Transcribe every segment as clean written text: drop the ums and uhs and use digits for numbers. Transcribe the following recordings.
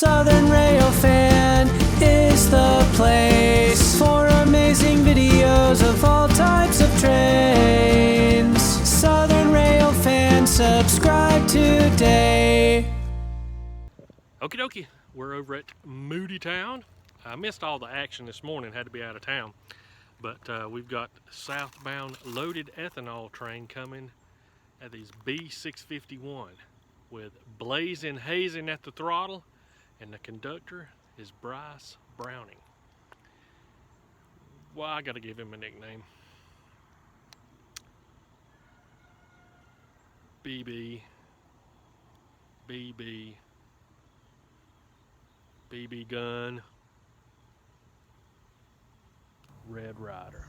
Southern Railfan is the place for amazing videos of all types of trains. Southern Railfan, subscribe today. Okie dokie, we're over at Moody Town. I missed all the action this morning, had to be out of town. But we've got southbound loaded ethanol train coming at these B651 with Blazin Hazen at the throttle, and the conductor is Bryce Browning. Well, I gotta give him a nickname. BB Gun, Red Rider.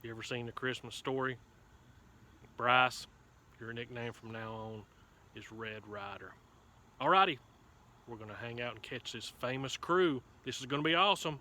You ever seen The Christmas Story? Bryce, your nickname from now on is Red Rider. Alrighty, we're gonna hang out and catch this famous crew. This is gonna be awesome.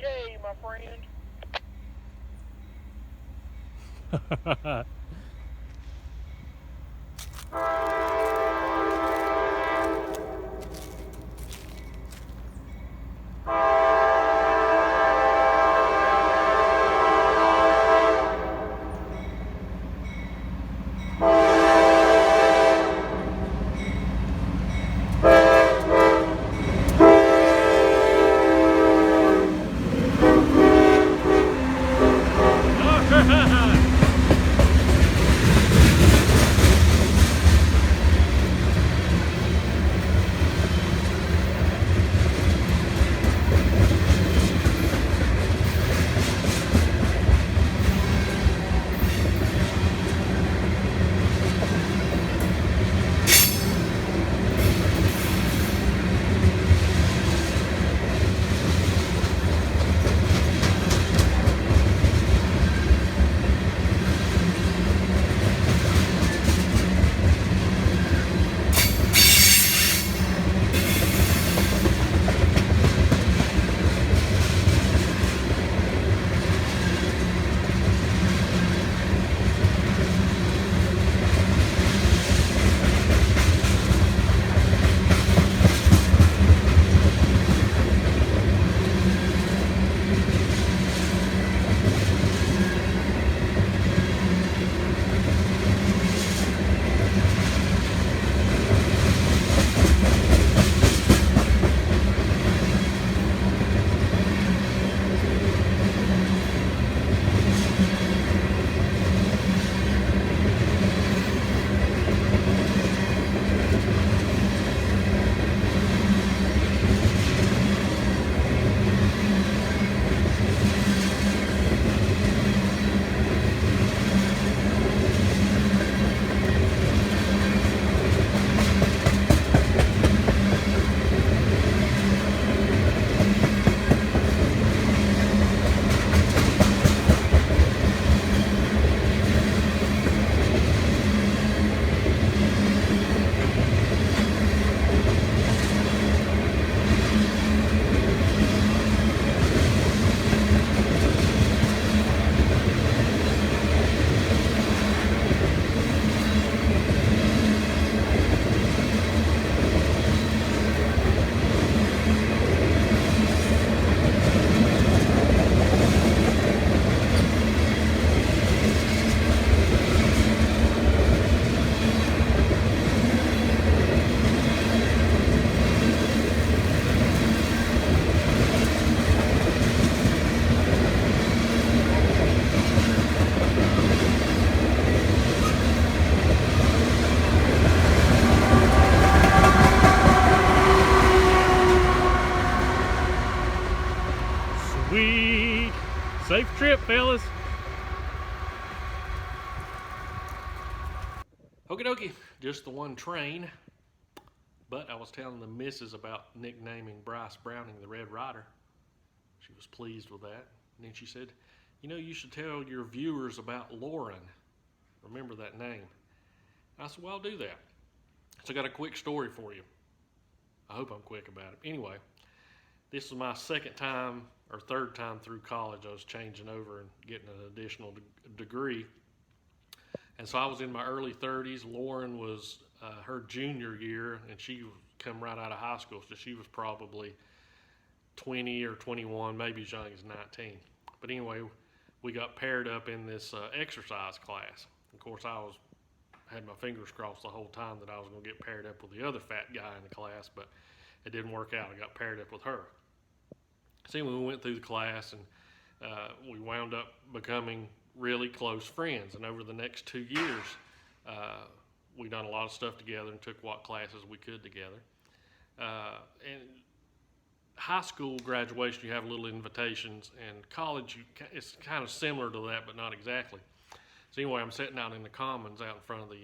Yay, my friend. Safe trip, fellas. Okie dokie, just the one train. But I was telling the missus about nicknaming Bryce Browning the Red Rider. She was pleased with that. And then she said, you know, you should tell your viewers about Lauren. Remember that name. I said, well, I'll do that. So I got a quick story for you. I hope I'm quick about it. Anyway, this was my second time or third time through college. I was changing over and getting an additional degree. And so I was in my early 30s. Lauren was her junior year, and she come right out of high school, so she was probably 20 or 21, maybe as young as 19. But anyway, we got paired up in this exercise class. Of course, had my fingers crossed the whole time that I was going to get paired up with the other fat guy in the class, but it didn't work out. I got paired up with her. So anyway, we went through the class, and we wound up becoming really close friends. And over the next 2 years, we done a lot of stuff together and took what classes we could together. And high school graduation, you have little invitations, and college, it's kind of similar to that, but not exactly. So anyway, I'm sitting out in the commons out in front of the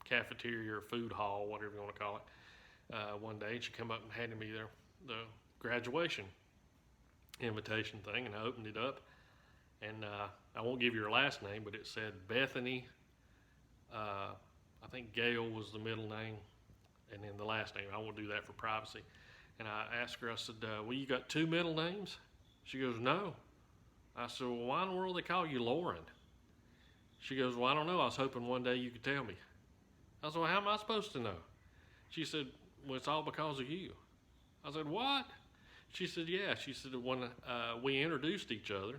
cafeteria or food hall, whatever you want to call it, one day, and she come up and handed me the graduation invitation thing, and I opened it up, and I won't give you her last name, but it said Bethany, I think Gail was the middle name, and then the last name. I won't do that for privacy. And I asked her, I said, well, you got two middle names? She goes, no. I said, well, why in the world they call you Lauren? She goes, well, I don't know. I was hoping one day you could tell me. I said, well, how am I supposed to know? She said, well, it's all because of you. I said, what? She said, yeah. She said, when we introduced each other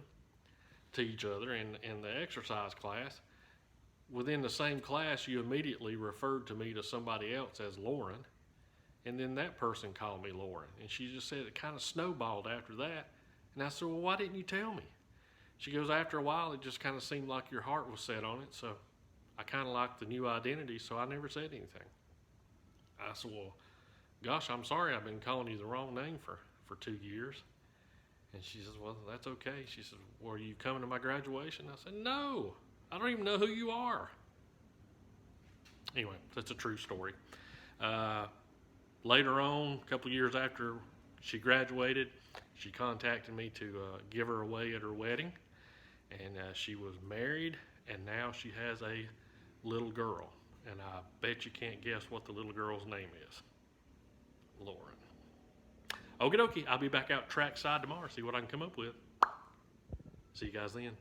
to each other in the exercise class, within the same class, you immediately referred to me to somebody else as Lauren, and then that person called me Lauren. And she just said it kind of snowballed after that. And I said, well, why didn't you tell me? She goes, after a while, it just kind of seemed like your heart was set on it, so I kind of liked the new identity, so I never said anything. I said, well, gosh, I'm sorry I've been calling you the wrong name for 2 years. And she says, well, that's okay. She says, well, are you coming to my graduation? I said, no. I don't even know who you are. Anyway, that's a true story. Later on, a couple years after she graduated, she contacted me to give her away at her wedding. And she was married, and now she has a little girl. And I bet you can't guess what the little girl's name is. Lauren. Okie dokie, I'll be back out trackside tomorrow, see what I can come up with. See you guys then.